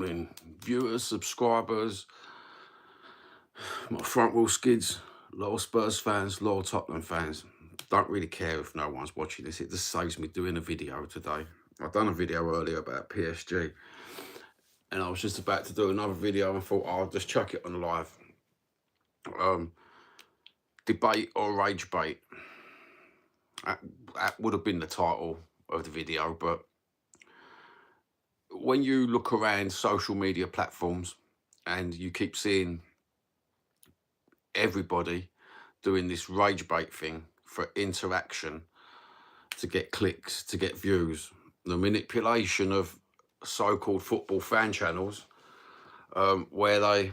Viewers, subscribers, my front wheel skids, loyal Spurs fans, loyal Tottenham fans. Don't really care if no one's watching this. It just saves me doing a video today. I've done a video earlier about PSG, and I was just about to do another video and thought, I'll just chuck it on live. Debate or rage bait. That would have been the title of the video, but when you look around social media platforms and you keep seeing everybody doing this rage bait thing for interaction, to get clicks, to get views, the manipulation of so-called football fan channels, where they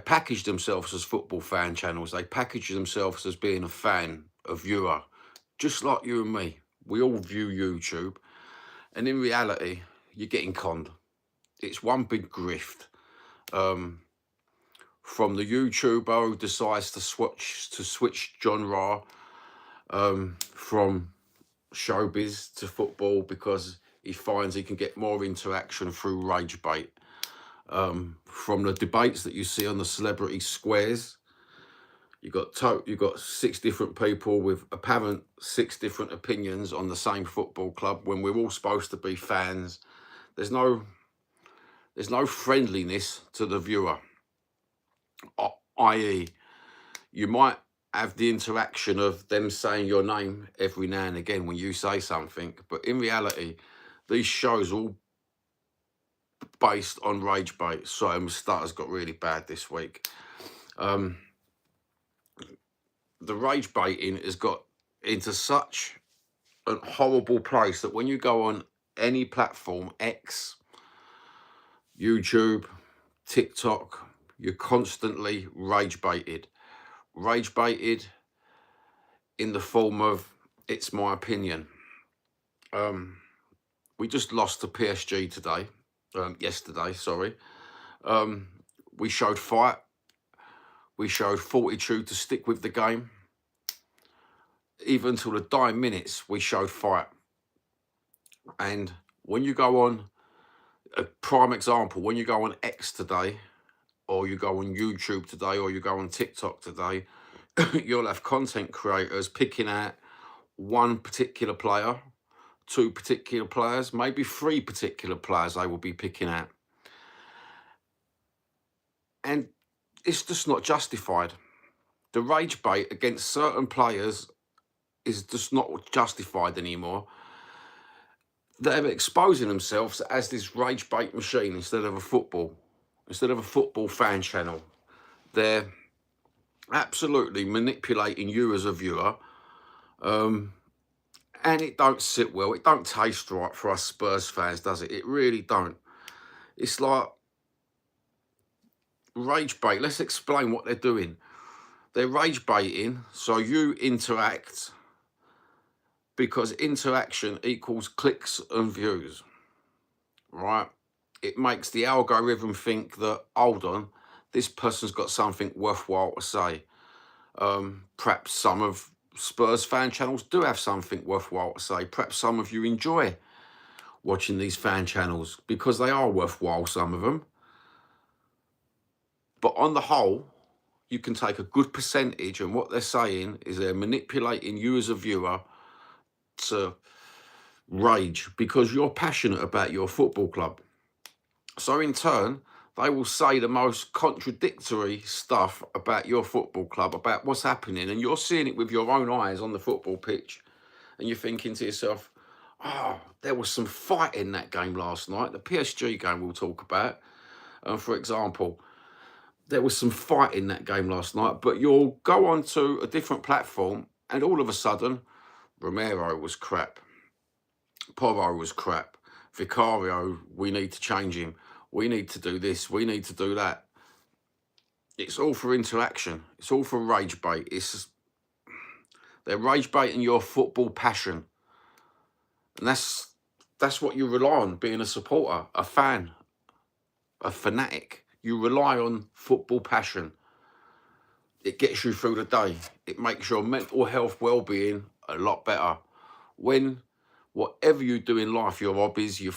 package themselves as football fan channels. They package themselves as being a fan, a viewer, just like you and me. We all view YouTube, and in reality, you're getting conned. It's one big grift. From the YouTuber who decides to switch genre from showbiz to football because he finds he can get more interaction through rage bait. From the debates that you see on the celebrity squares, you got 6 different people with apparent 6 different opinions on the same football club when we're all supposed to be fans. There's no friendliness to the viewer, i.e. you might have the interaction of them saying your name every now and again when you say something, but in reality, these shows are all based on rage bait. Sorry, my stutter's got really bad this week. The rage baiting has got into such a horrible place that when you go on any platform, X, YouTube, TikTok, you're constantly rage baited. Rage baited in the form of, it's my opinion. We just lost to PSG today. Yesterday, sorry. We showed fight. We showed fortitude to stick with the game. Even until the dying minutes, we showed fight. And when you go on, a prime example, when you go on X today, or you go on YouTube today, or you go on TikTok today, you'll have content creators picking out one particular player, 2 particular players, maybe 3 particular players they will be picking out. And it's just not justified. The rage bait against certain players is just not justified anymore. They're exposing themselves as this rage bait machine instead of a football fan channel. They're absolutely manipulating you as a viewer. And it don't sit well. It don't taste right for us Spurs fans, does it? It really don't. It's like rage bait. Let's explain what they're doing. They're rage baiting so you interact, because interaction equals clicks and views, right? It makes the algorithm think that, hold on, this person's got something worthwhile to say. Perhaps some of Spurs fan channels do have something worthwhile to say. Perhaps some of you enjoy watching these fan channels because they are worthwhile, some of them. But on the whole, you can take a good percentage, and what they're saying is they're manipulating you as a viewer to rage because you're passionate about your football club. So in turn, they will say the most contradictory stuff about your football club, about what's happening, and you're seeing it with your own eyes on the football pitch, and you're thinking to yourself, oh, there was some fight in that game last night, the PSG game we'll talk about, for example. There was some fight in that game last night, but you'll go on to a different platform and all of a sudden, Romero was crap. Porro was crap. Vicario, we need to change him. We need to do this. We need to do that. It's all for interaction. It's all for rage bait. They're rage baiting your football passion. And that's what you rely on, being a supporter, a fan, a fanatic. You rely on football passion. It gets you through the day. It makes your mental health well-being a lot better. When whatever you do in life, your hobbies, your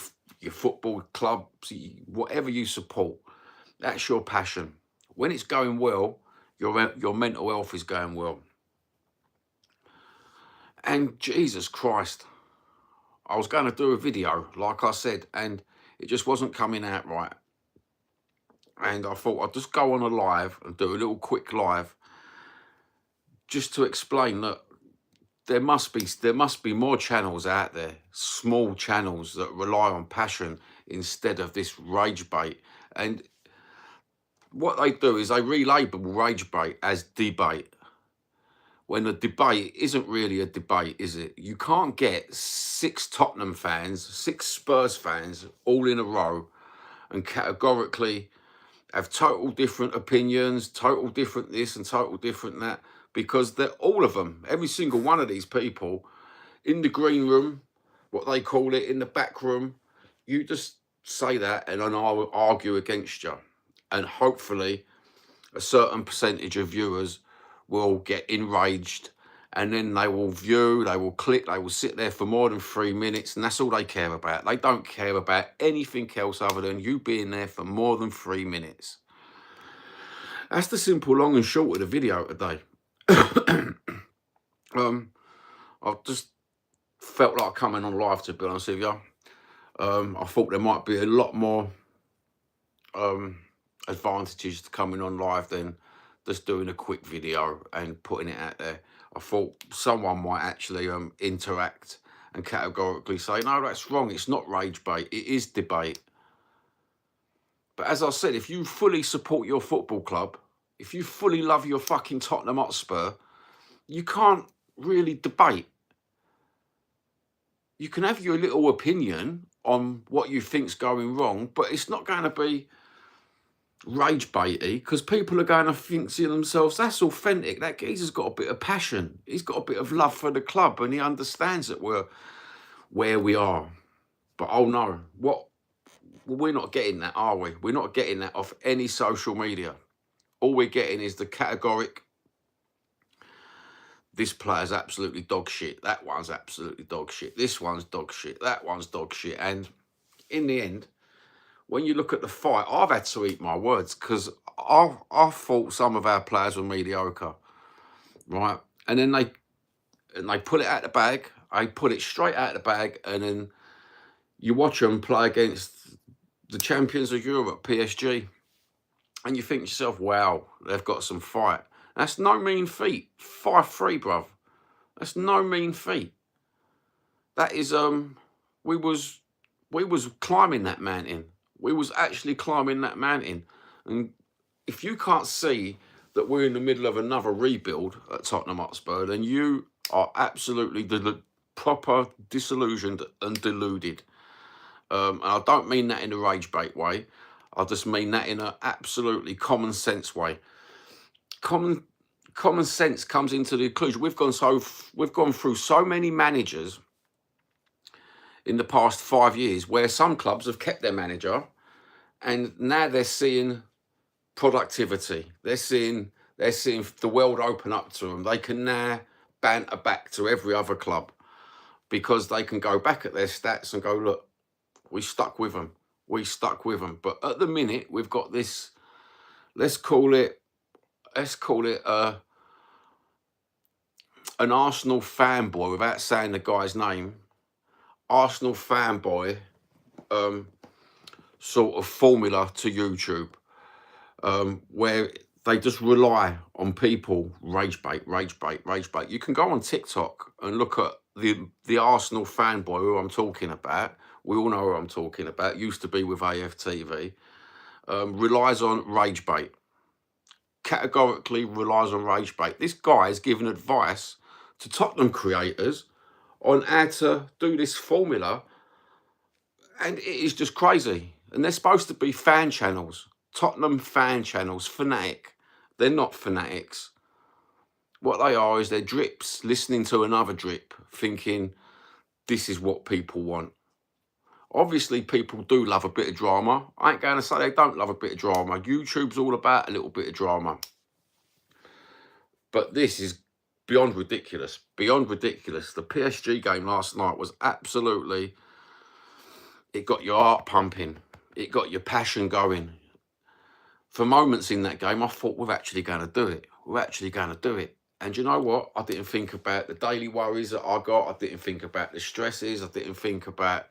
football clubs, whatever you support, that's your passion. When it's going well, your mental health is going well. And Jesus Christ, I was going to do a video, like I said, and it just wasn't coming out right. And I thought I'd just go on a live and do a little quick live just to explain that there must be more channels out there, small channels that rely on passion instead of this rage bait. And what they do is they relabel rage bait as debate, when a debate isn't really a debate, is it? You can't get 6 Tottenham fans, 6 Spurs fans all in a row and categorically have total different opinions, total different this and total different that, because they're all of them, every single one of these people in the green room, what they call it, in the back room, you just say that and then I will argue against you. And hopefully a certain percentage of viewers will get enraged, and then they will view, they will click, they will sit there for more than 3 minutes, and that's all they care about. They don't care about anything else other than you being there for more than 3 minutes. That's the simple long and short of the video today. I just felt like coming on live, to be honest with you. I thought there might be a lot more advantages to coming on live than just doing a quick video and putting it out there. I thought someone might actually interact and categorically say, no, that's wrong, it's not rage bait, it is debate. But as I said, if you fully support your football club, if you fully love your fucking Tottenham Hotspur, you can't really debate. You can have your little opinion on what you think's going wrong, but it's not going to be rage baity, because people are going to think to themselves, that's authentic, that geezer's got a bit of passion, he's got a bit of love for the club, and he understands that we're where we are. But oh no, we're not getting that, are we? We're not getting that off any social media. All we're getting is the categoric, this player's absolutely dog shit, that one's absolutely dog shit, this one's dog shit, that one's dog shit. And in the end, when you look at the fight, I've had to eat my words, because I thought some of our players were mediocre, right? And then they pull it out the bag, they put it straight out the bag, and then you watch them play against the champions of Europe, PSG, and you think to yourself, wow, they've got some fight. That's no mean feat. 5-3, bruv. That's no mean feat. That is, we was climbing that mountain. We was actually climbing that mountain. And if you can't see that we're in the middle of another rebuild at Tottenham Hotspur, then you are absolutely proper disillusioned and deluded. And I don't mean that in a rage bait way. I just mean that in an absolutely common sense way. Common sense comes into the conclusion. We've gone through so many managers in the past 5 years where some clubs have kept their manager, and now they're seeing productivity. They're seeing the world open up to them. They can now banter back to every other club because they can go back at their stats and go, look, we stuck with them. We stuck with them. But at the minute, we've got this, let's call it an Arsenal fanboy, without saying the guy's name, Arsenal fanboy sort of formula to YouTube, where they just rely on people rage bait. You can go on TikTok and look at the Arsenal fanboy who I'm talking about. We all know who I'm talking about. Used to be with AFTV. Relies on rage bait. Categorically relies on rage bait. This guy is giving advice to Tottenham creators on how to do this formula, and it is just crazy. And they're supposed to be fan channels, Tottenham fan channels, fanatic. They're not fanatics. What they are is they're drips listening to another drip, thinking this is what people want. Obviously, people do love a bit of drama. I ain't going to say they don't love a bit of drama. YouTube's all about a little bit of drama. But this is beyond ridiculous. Beyond ridiculous. The PSG game last night was absolutely, it got your heart pumping. It got your passion going. For moments in that game, I thought, we're actually going to do it. We're actually going to do it. And you know what? I didn't think about the daily worries that I got. I didn't think about the stresses. I didn't think about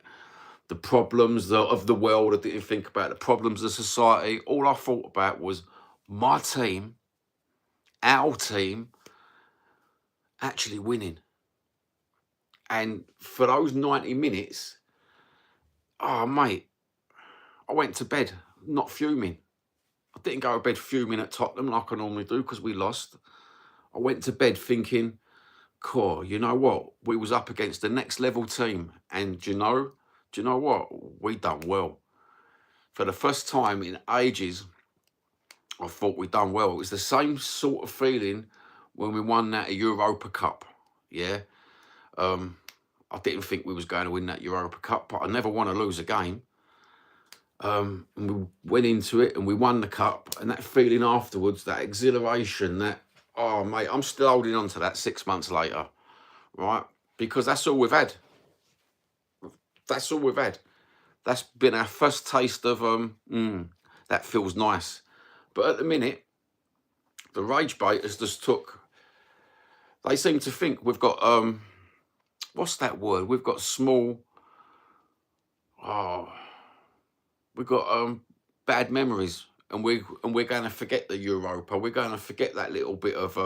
the problems of the world. I didn't think about the problems of society. All I thought about was my team, our team, actually winning. And for those 90 minutes, oh, mate, I went to bed not fuming. I didn't go to bed fuming at Tottenham like I normally do because we lost. I went to bed thinking, cool, you know what? We was up against the next level team. And do you know what? We done well. For the first time in ages, I thought we done well. It was the same sort of feeling when we won that Europa Cup. Yeah. I didn't think we was going to win that Europa Cup, but I never want to lose a game. And we went into it and we won the cup, and that feeling afterwards, that exhilaration, that, oh mate, I'm still holding on to that 6 months later, right? Because that's all we've had. That's all we've had. That's been our first taste of that feels nice. But at the minute, the rage baiters just took, they seem to think we've got what's that word? We've got small, oh, we've got bad memories, and we're going to forget the Europa. We're going to forget that little bit of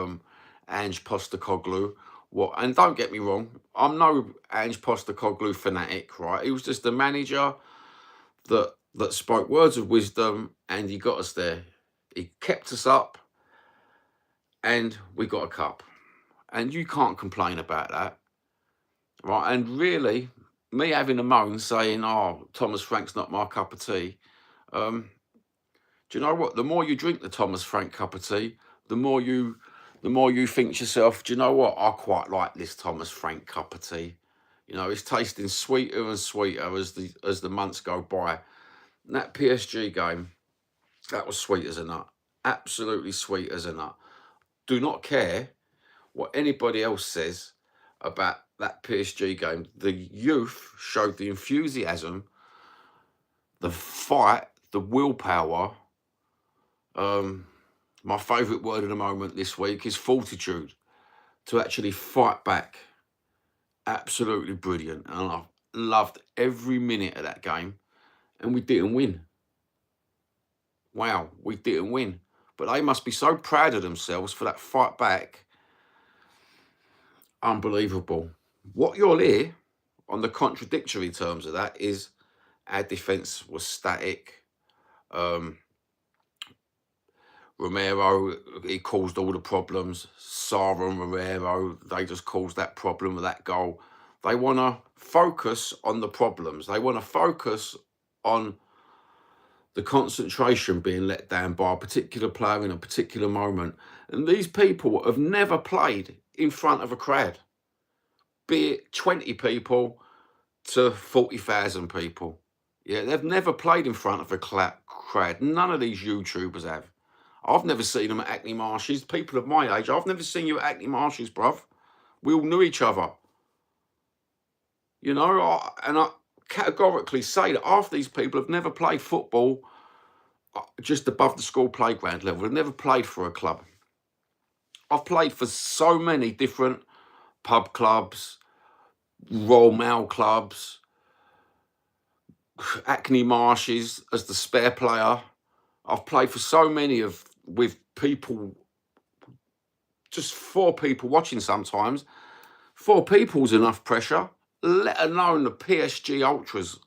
Ange Postecoglou. What? And don't get me wrong, I'm no Ange Postecoglou fanatic, right? He was just a manager that spoke words of wisdom, and he got us there. He kept us up, and we got a cup. And you can't complain about that, right? And really, me having a moan saying, oh, Thomas Frank's not my cup of tea, do you know what? The more you drink the Thomas Frank cup of tea, the more you think to yourself, do you know what? I quite like this Thomas Frank cup of tea. You know, it's tasting sweeter and sweeter as the months go by. And that PSG game, that was sweet as a nut. Absolutely sweet as a nut. Do not care what anybody else says about that PSG game. The youth showed the enthusiasm, the fight, the willpower. My favourite word of the moment this week is fortitude, to actually fight back. Absolutely brilliant. And I loved every minute of that game. And we didn't win. Wow, we didn't win. But they must be so proud of themselves for that fight back. Unbelievable. What you'll hear on the contradictory terms of that is our defence was static. Romero, he caused all the problems. Sarr and Romero, they just caused that problem with that goal. They want to focus on the problems. They want to focus on the concentration being let down by a particular player in a particular moment. And these people have never played in front of a crowd, be it 20 people to 40,000 people. Yeah, they've never played in front of a crowd. None of these YouTubers have. I've never seen them at Hackney Marshes. People of my age, I've never seen you at Hackney Marshes, bruv. We all knew each other. You know, I categorically say that half these people have never played football just above the school playground level. They've never played for a club. I've played for so many different pub clubs, Royal Mail clubs, Hackney Marshes as the spare player. I've played for so many with people, just 4 people watching sometimes. 4 people's enough pressure, let alone the PSG ultras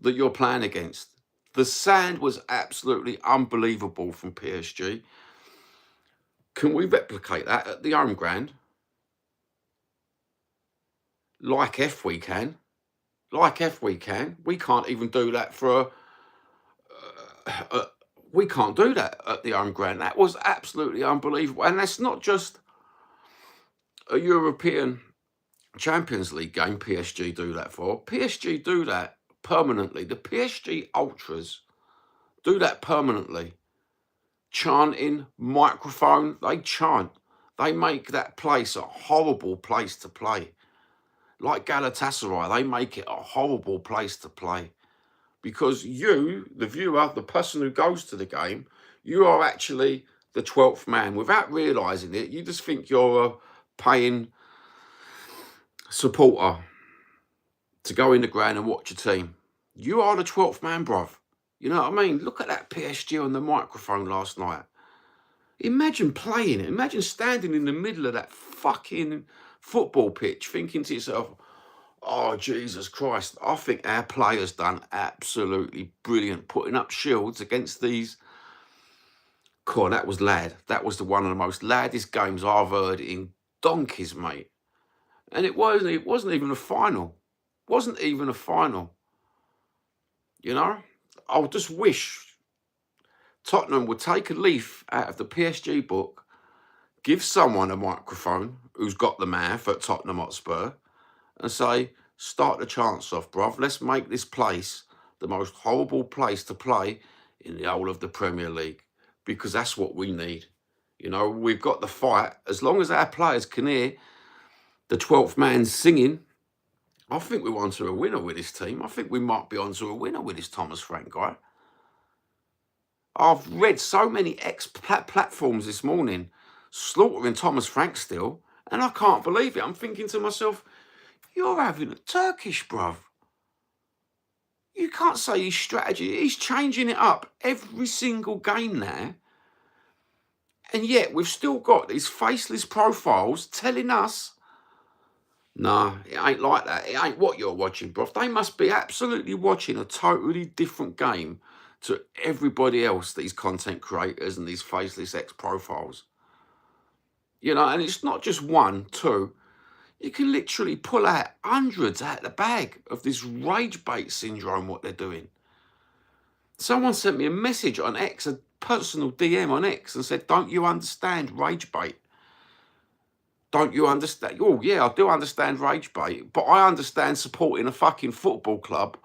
that you're playing against. The sand was absolutely unbelievable from PSG. Can we replicate that at the home ground? Like F we can. Like F we can. We can't even do that for we can't do that at the home ground. That was absolutely unbelievable. And that's not just a European Champions League game PSG do that for. PSG do that permanently. The PSG ultras do that permanently. Chanting, microphone, they chant. They make that place a horrible place to play. Like Galatasaray, they make it a horrible place to play. Because you, the viewer, the person who goes to the game, you are actually the 12th man. Without realising it, you just think you're a paying supporter to go in the ground and watch your team. You are the 12th man, bruv. You know what I mean? Look at that PSG on the microphone last night. Imagine playing it. Imagine standing in the middle of that fucking football pitch thinking to yourself, oh, Jesus Christ, I think our players done absolutely brilliant putting up shields against these. God, that was lad. That was one of the most laddest games I've heard in donkeys, mate. And it wasn't even a final. Wasn't even a final. You know? I just wish Tottenham would take a leaf out of the PSG book, give someone a microphone who's got the mouth at Tottenham Hotspur, and say, start the chance off, bruv. Let's make this place the most horrible place to play in the whole of the Premier League, because that's what we need. You know, we've got the fight. As long as our players can hear the 12th man singing, I think we're onto a winner with this team. I think we might be onto a winner with this Thomas Frank guy. I've read so many platforms this morning slaughtering Thomas Frank still, and I can't believe it. I'm thinking to myself, you're having a Turkish, bruv. You can't say his strategy. He's changing it up every single game now. And yet we've still got these faceless profiles telling us, nah, it ain't like that. It ain't what you're watching, bruv. They must be absolutely watching a totally different game to everybody else, these content creators and these faceless ex-profiles. You know, and it's not just one, two. You can literally pull out hundreds out of the bag of this rage bait syndrome, what they're doing. Someone sent me a message on X, a personal DM on X, and said, don't you understand rage bait? Don't you understand? Oh, yeah, I do understand rage bait, but I understand supporting a fucking football club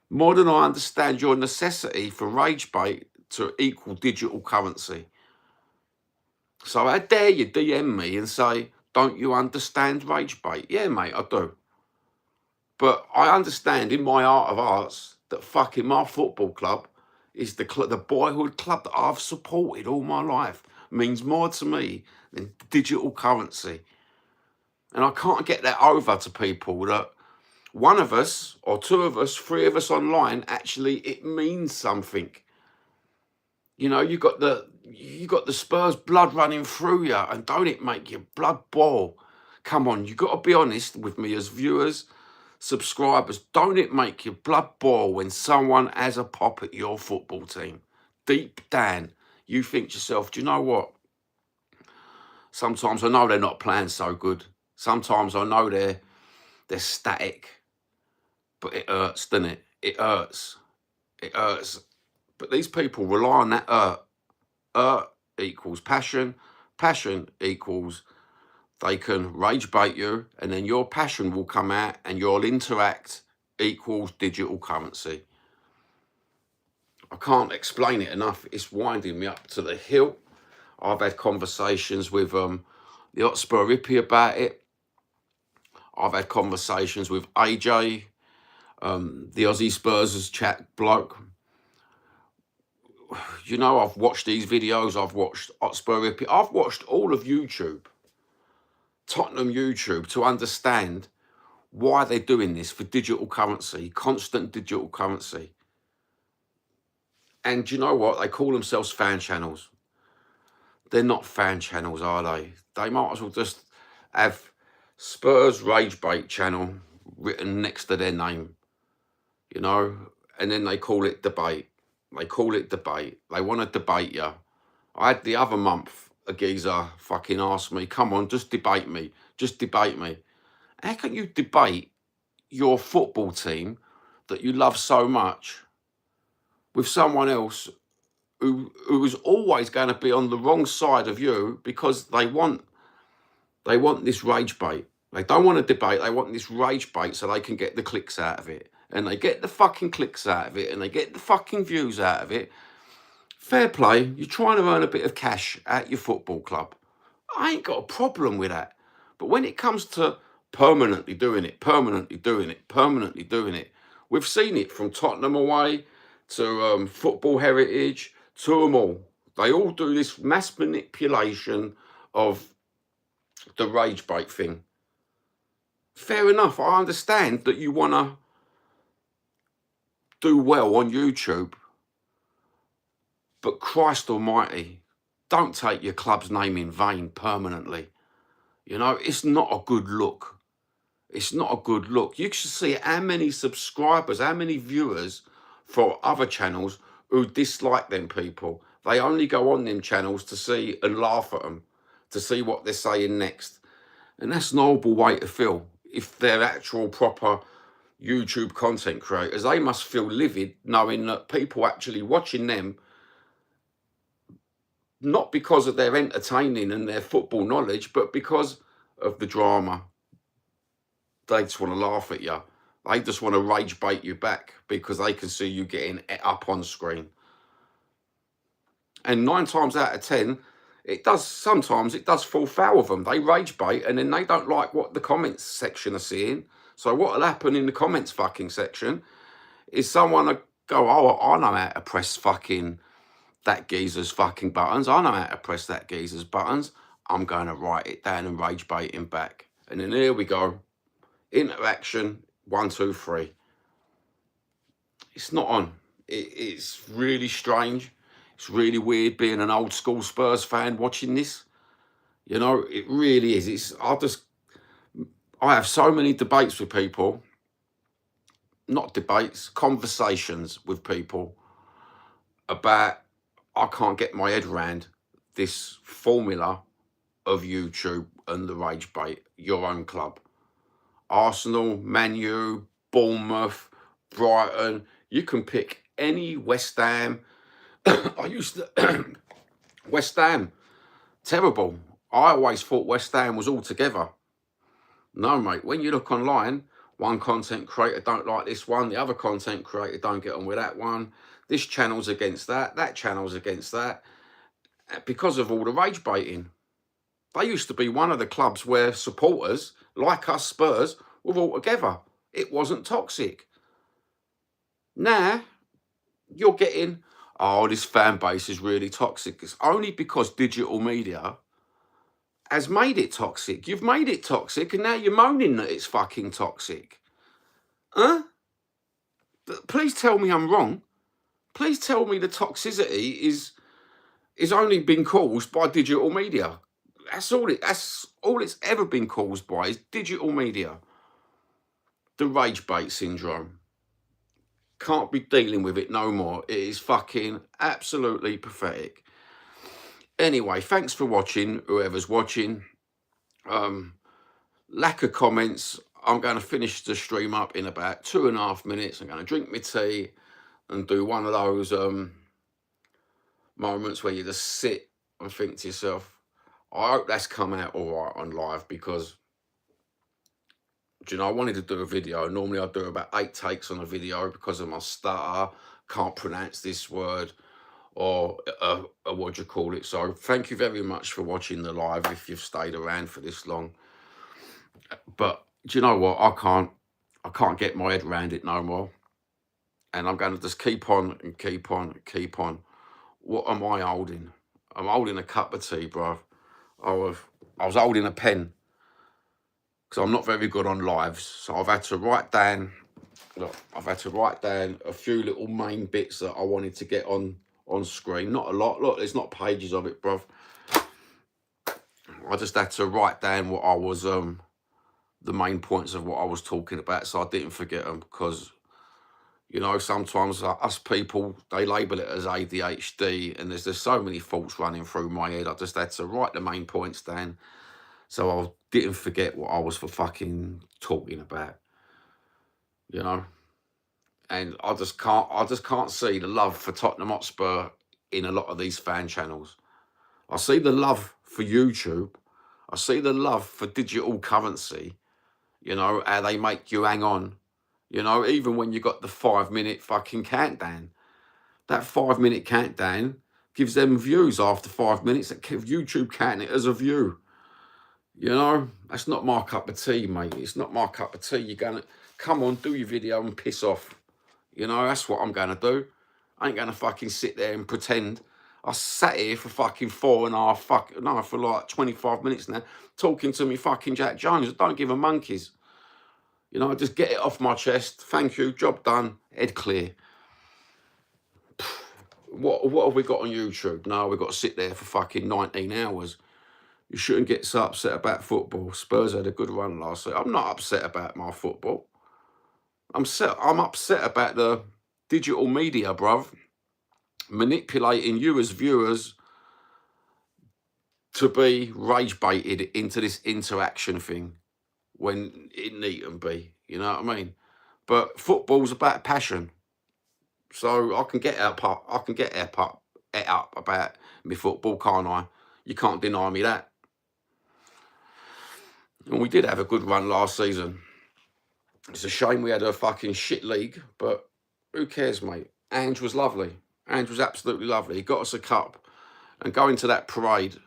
more than I understand your necessity for rage bait to equal digital currency. So how dare you DM me and say, don't you understand rage bait? Yeah, mate, I do. But I understand in my heart of hearts that fucking my football club is the boyhood club that I've supported all my life. Means more to me than digital currency. And I can't get that over to people that one of us or two of us, three of us online, actually it means something. You know, you got the Spurs blood running through you, and don't it make your blood boil? Come on, you got to be honest with me as viewers, subscribers. Don't it make your blood boil when someone has a pop at your football team? Deep down, you think to yourself, do you know what? Sometimes I know they're not playing so good. Sometimes I know they're static. But it hurts, doesn't it? It hurts. It hurts. But these people rely on that hurt. Hurt equals passion. Passion equals they can rage bait you, and then your passion will come out and you'll interact equals digital currency. I can't explain it enough. It's winding me up to the hilt. I've had conversations with the Hotspur Hippie about it. I've had conversations with AJ, the Aussie Spurs chat bloke. You know, I've watched these videos. I've watched Hotspur Hippie. I've watched all of YouTube, Tottenham YouTube, to understand why they're doing this for digital currency, constant digital currency. And do you know what? They call themselves fan channels. They're not fan channels, are they? They might as well just have Spurs Rage Bait channel written next to their name, you know, and then they call it debate. They call it debate. They want to debate you. I had the other month a geezer fucking asked me, come on, just debate me. Just debate me. How can you debate your football team that you love so much with someone else who is always going to be on the wrong side of you because they want this rage bait. They don't want to debate. They want this rage bait so they can get the clicks out of it. And they get the fucking clicks out of it and they get the fucking views out of it. Fair play. You're trying to earn a bit of cash at your football club. I ain't got a problem with that. But when it comes to permanently doing it, permanently doing it, permanently doing it, we've seen it from Tottenham away to Football Heritage to them all. They all do this mass manipulation of the rage bait thing. Fair enough. I understand that you want to do well on YouTube, but Christ Almighty, don't take your club's name in vain permanently. You know, it's not a good look. It's not a good look. You should see how many subscribers, how many viewers for other channels who dislike them people. They only go on them channels to see and laugh at them, to see what they're saying next. And that's an horrible way to feel. If they're actual proper YouTube content creators, they must feel livid knowing that people actually watching them, not because of their entertaining and their football knowledge, but because of the drama. They just want to laugh at you. They just want to rage bait you back because they can see you getting up on screen. And 9 times out of 10, sometimes it does fall foul of them. They rage bait and then they don't like what the comments section are seeing. So what'll happen in the comments fucking section is someone will go, oh, I know how to press fucking that geezer's fucking buttons. I know how to press that geezer's buttons. I'm going to write it down and rage bait him back. And then here we go. Interaction 1, 2, 3. It's not on. It's really strange. It's really weird being an old school Spurs fan watching this. You know, it really is. I have so many debates with people, not debates, conversations with people about, I can't get my head around this formula of YouTube and the rage bait, your own club. Arsenal, Man U, Bournemouth, Brighton. You can pick any West Ham. I used to West Ham, terrible. I always thought West Ham was all together. No, mate. When you look online, one content creator don't like this one, the other content creator don't get on with that one. This channel's against that, that channel's against that, because of all the rage baiting. They used to be one of the clubs where supporters, like us Spurs, were all together. It wasn't toxic. Now, you're getting, oh, this fan base is really toxic. It's only because digital media has made it toxic. You've made it toxic, and now you're moaning that it's fucking toxic. Huh? But please tell me I'm wrong. Please tell me the toxicity is only been caused by digital media. That's all it's ever been caused by is digital media. The rage bait syndrome. Can't be dealing with it no more. It is fucking absolutely pathetic. Anyway, thanks for watching, whoever's watching. Lack of comments. I'm going to finish the stream up in about 2.5 minutes. I'm going to drink my tea and do one of those moments where you just sit and think to yourself, I hope that's come out all right on live, because, do you know, I wanted to do a video. Normally I do about 8 takes on a video because of my stutter, can't pronounce this word, or what do you call it. So thank you very much for watching the live if you've stayed around for this long. But do you know what? I can't get my head around it no more. And I'm going to just keep on and keep on and keep on. What am I holding? I'm holding a cup of tea, bro. I was holding a pen because I'm not very good on lives. So I've had to write down, look, I've had to write down a few little main bits that I wanted to get on screen. Not a lot. Look, there's not pages of it, bro. I just had to write down what I was, the main points of what I was talking about, so I didn't forget them, because, you know, sometimes us people, they label it as ADHD, and there's so many thoughts running through my head. I just had to write the main points down so I didn't forget what I was for fucking talking about, you know. And I just can't see the love for Tottenham Hotspur in a lot of these fan channels. I see the love for YouTube. I see the love for digital currency, you know, how they make you hang on. You know, even when you got the 5-minute fucking countdown, that 5-minute countdown gives them views after 5 minutes. That YouTube counting it as a view. You know, that's not my cup of tea, mate. It's not my cup of tea. You're gonna come on, do your video and piss off. You know, that's what I'm gonna do. I ain't gonna fucking sit there and pretend. I sat here for fucking 4.5 no, for like 25 minutes now, talking to me fucking Jack Jones. I don't give a monkeys. You know, I just get it off my chest. Thank you, job done, head clear. What have we got on YouTube? No, we've got to sit there for fucking 19 hours. You shouldn't get so upset about football. Spurs had a good run last week. I'm not upset about my football. I'm upset about the digital media, bruv, manipulating you as viewers to be rage baited into this interaction thing when it needn't be. You know what I mean? But football's about passion. So I can get up about my football, can't I? You can't deny me that. And we did have a good run last season. It's a shame we had a fucking shit league, but who cares, mate? Ange was lovely. Ange was absolutely lovely. He got us a cup. And going to that parade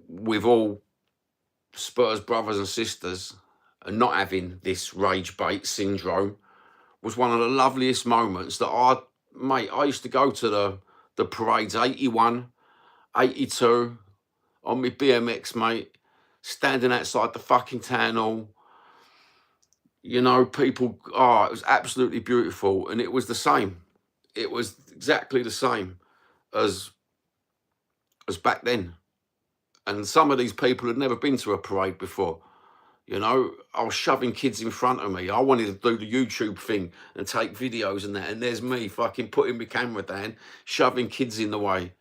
with all Spurs brothers and sisters and not having this rage bait syndrome was one of the loveliest moments that I used to go to the parades 81, 82 on my BMX, mate, standing outside the fucking town hall. You know, people, it was absolutely beautiful. And it was the same. It was exactly the same as back then. And some of these people had never been to a parade before. You know, I was shoving kids in front of me. I wanted to do the YouTube thing and take videos and that. And there's me fucking putting my camera down, shoving kids in the way.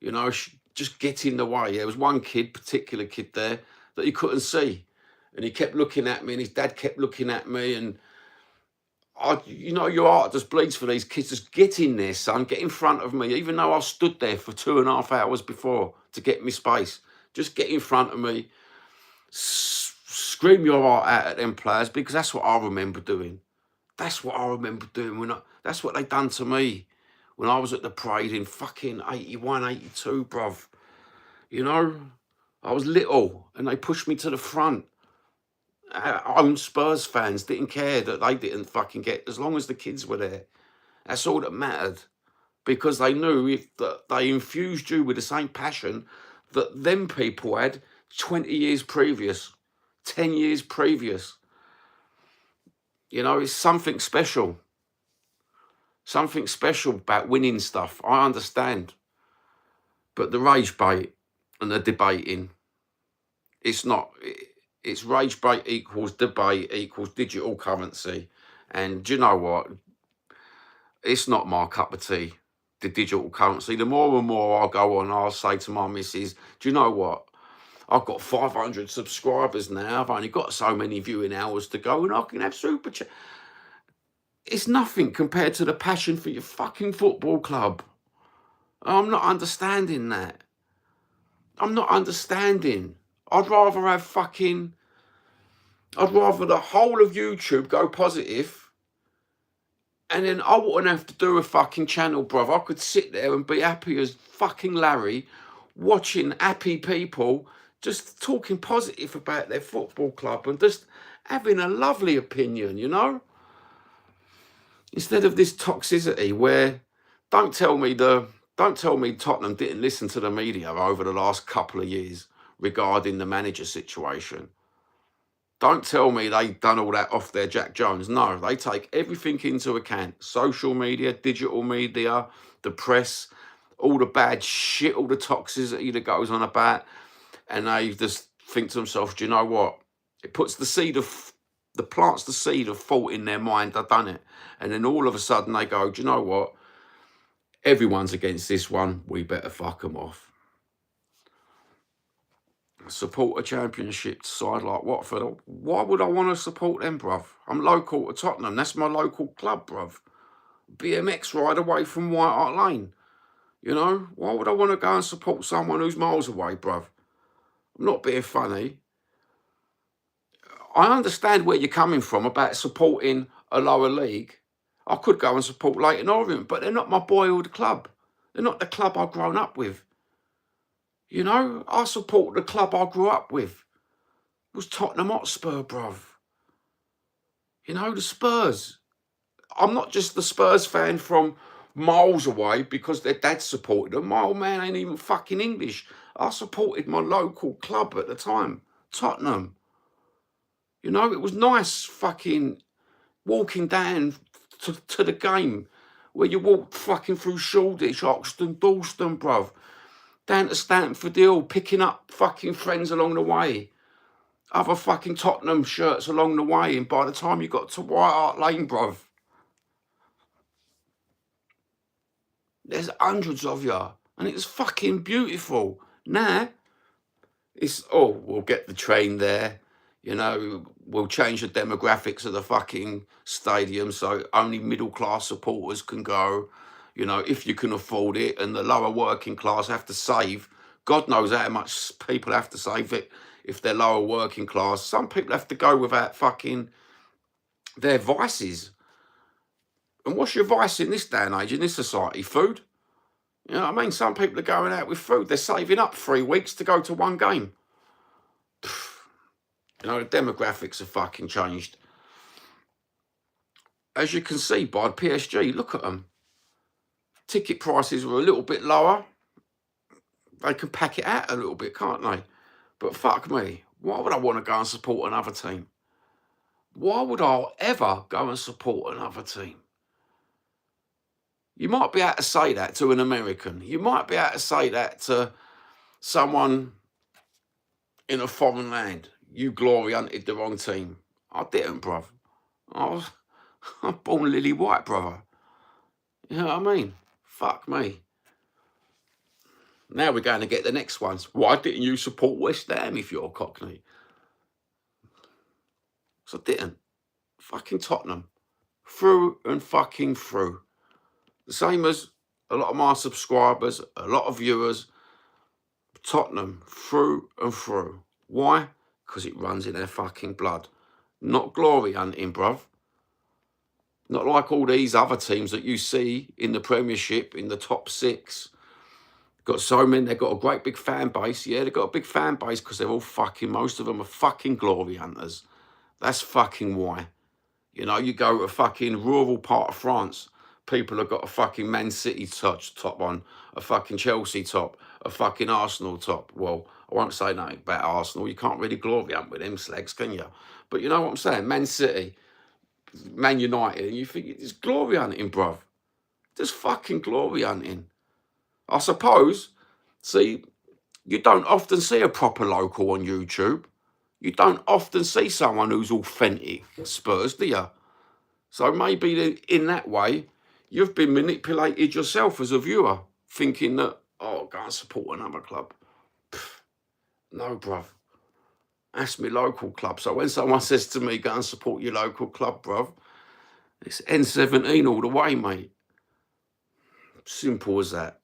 You know, just get in the way. There was one particular kid there that he couldn't see. And he kept looking at me and his dad kept looking at me. And, you know, your heart just bleeds for these kids. Just get in there, son. Get in front of me. Even though I stood there for 2.5 hours before to get me space. Just get in front of me. Scream your heart out at them players, because that's what I remember doing. That's what I remember doing. That's what they done to me when I was at the parade in fucking 81, 82, bruv. You know, I was little and they pushed me to the front. Our own Spurs fans didn't care that they didn't fucking get, as long as the kids were there. That's all that mattered, because they knew that they infused you with the same passion that them people had 20 years previous, 10 years previous. You know, it's something special. Something special about winning stuff. I understand. But the rage bait and the debating, it's not. It's rage bait equals debate equals digital currency. And do you know what? It's not my cup of tea, the digital currency. The more and more I go on, I'll say to my missus, do you know what? I've got 500 subscribers now. I've only got so many viewing hours to go and I can have super chat. It's nothing compared to the passion for your fucking football club. I'm not understanding that. I'm not understanding. I'd rather the whole of YouTube go positive, and then I wouldn't have to do a fucking channel, bruv. I could sit there and be happy as fucking Larry, watching happy people just talking positive about their football club and just having a lovely opinion, you know? Instead of this toxicity where, don't tell me Tottenham didn't listen to the media over the last couple of years regarding the manager situation. Don't tell me they done all that off their Jack Jones. No, they take everything into account. Social media, digital media, the press, all the bad shit, all the toxicity that goes on about. And they just think to themselves, do you know what? It plants the seed of thought in their mind. I've done it. And then all of a sudden they go, do you know what? Everyone's against this one. We better fuck them off. Support a championship side like Watford. Why would I want to support them, bruv? I'm local to Tottenham. That's my local club, bruv. BMX ride away from White Hart Lane. You know, why would I want to go and support someone who's miles away, bruv? I'm not being funny. I understand where you're coming from about supporting a lower league. I could go and support Leyton Orient, but they're not my boyhood club. They're not the club I've grown up with. You know, I support the club I grew up with. It was Tottenham Hotspur, bruv. You know, the Spurs. I'm not just the Spurs fan from miles away because their dad supported them. My old man ain't even fucking English. I supported my local club at the time, Tottenham. You know, it was nice fucking walking down to the game where you walked fucking through Shoreditch, Oxton, Dalston, bruv, down to Stamford Hill, picking up fucking friends along the way, other fucking Tottenham shirts along the way, and by the time you got to White Hart Lane, bruv, there's hundreds of you, and it's fucking beautiful. Now, it's, oh, we'll get the train there, you know, we'll change the demographics of the fucking stadium so only middle-class supporters can go, you know, if you can afford it, and the lower working class have to save. God knows how much people have to save it if they're lower working class. Some people have to go without fucking their vices. And what's your vice in this day and age, in this society? Food. You know what I mean? Some people are going out with food. They're saving up 3 weeks to go to one game. You know, the demographics have fucking changed. As you can see by PSG, look at them. Ticket prices were a little bit lower. They can pack it out a little bit, can't they? But fuck me, why would I want to go and support another team? Why would I ever go and support another team? You might be able to say that to an American. You might be able to say that to someone in a foreign land. You glory hunted the wrong team. I didn't, bruv. I'm born lily white, brother. You know what I mean? Fuck me. Now we're going to get the next ones. Why didn't you support West Ham if you're a Cockney? So I didn't. Fucking Tottenham. Through and fucking through. The same as a lot of my subscribers, a lot of viewers. Tottenham. Through and through. Why? Because it runs in their fucking blood. Not glory hunting, bruv. Not like all these other teams that you see in the Premiership, in the top 6. Got so many, they've got a great big fan base. Yeah, they've got a big fan base because they're all fucking, most of them are fucking glory hunters. That's fucking why. You know, you go to a fucking rural part of France, people have got a fucking Man City top on, a fucking Chelsea top, a fucking Arsenal top. Well, I won't say nothing about Arsenal. You can't really glory hunt with them slags, can you? But you know what I'm saying? Man City, Man United, and you think it's glory hunting, bruv. Just fucking glory hunting. I suppose, see, you don't often see a proper local on YouTube. You don't often see someone who's authentic Spurs, do you? So maybe in that way, you've been manipulated yourself as a viewer, thinking that, oh, go and support another club. Pff, no, bruv. That's my local club. So when someone says to me, go and support your local club, bruv, it's N17 all the way, mate. Simple as that.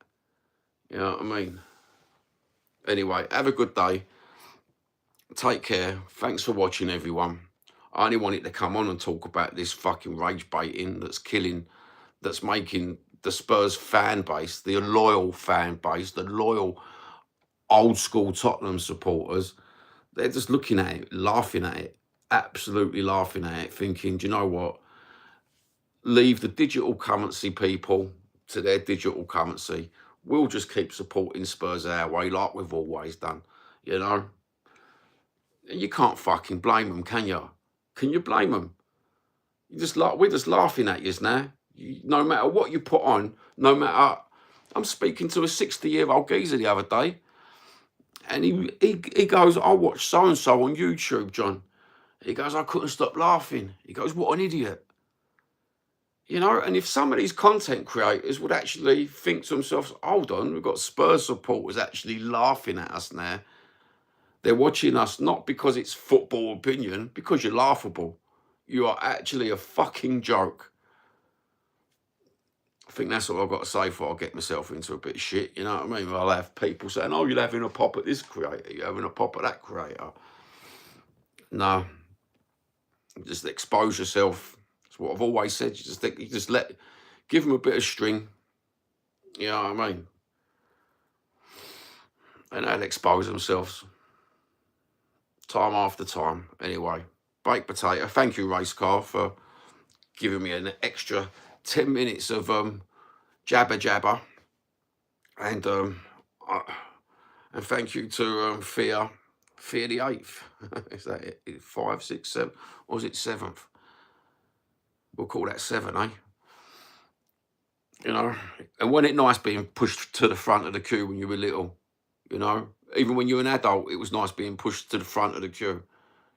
You know what I mean? Anyway, have a good day. Take care. Thanks for watching, everyone. I only wanted to come on and talk about this fucking rage baiting that's killing, that's making the Spurs fan base, the loyal fan base, the loyal old school Tottenham supporters, they're just looking at it, laughing at it, absolutely laughing at it, thinking, do you know what? Leave the digital currency people to their digital currency. We'll just keep supporting Spurs our way like we've always done, you know? You can't fucking blame them, can you? Can you blame them? We're just laughing at you now. No matter what you put on, no matter... I'm speaking to a 60-year-old geezer the other day, and he goes, I watched so-and-so on YouTube, John. He goes, I couldn't stop laughing. He goes, what an idiot. You know, and if some of these content creators would actually think to themselves, hold on, we've got Spurs supporters actually laughing at us now. They're watching us not because it's football opinion, because you're laughable. You are actually a fucking joke. I think that's all I've got to say before I get myself into a bit of shit, you know what I mean? I'll have people saying, oh, you're having a pop at this creator, you're having a pop at that creator. No. Just expose yourself. That's what I've always said. You just give them a bit of string. You know what I mean? And they'll expose themselves time after time. Anyway, baked potato. Thank you, Race Car, for giving me an extra 10 minutes of jabber jabber. And and thank you to Fear the Eighth. Is that it? 5, 6, 7? Or was it 7th? We'll call that 7, eh? You know, and wasn't it nice being pushed to the front of the queue when you were little? You know, even when you were an adult, it was nice being pushed to the front of the queue.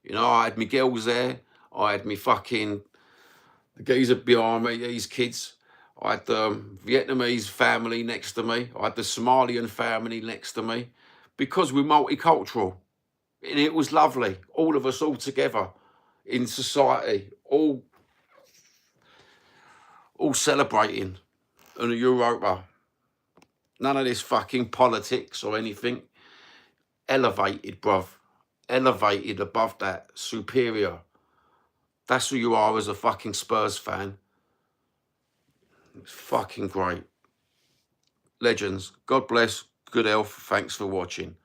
You know, I had my girls there. I had me fucking the geezer behind me, these kids. I had the Vietnamese family next to me. I had the Somalian family next to me because we're multicultural. And it was lovely. All of us all together in society, all celebrating in Europa. None of this fucking politics or anything. Elevated, bruv. Elevated above that. Superior. That's who you are as a fucking Spurs fan. It's fucking great. Legends. God bless. Good health. Thanks for watching.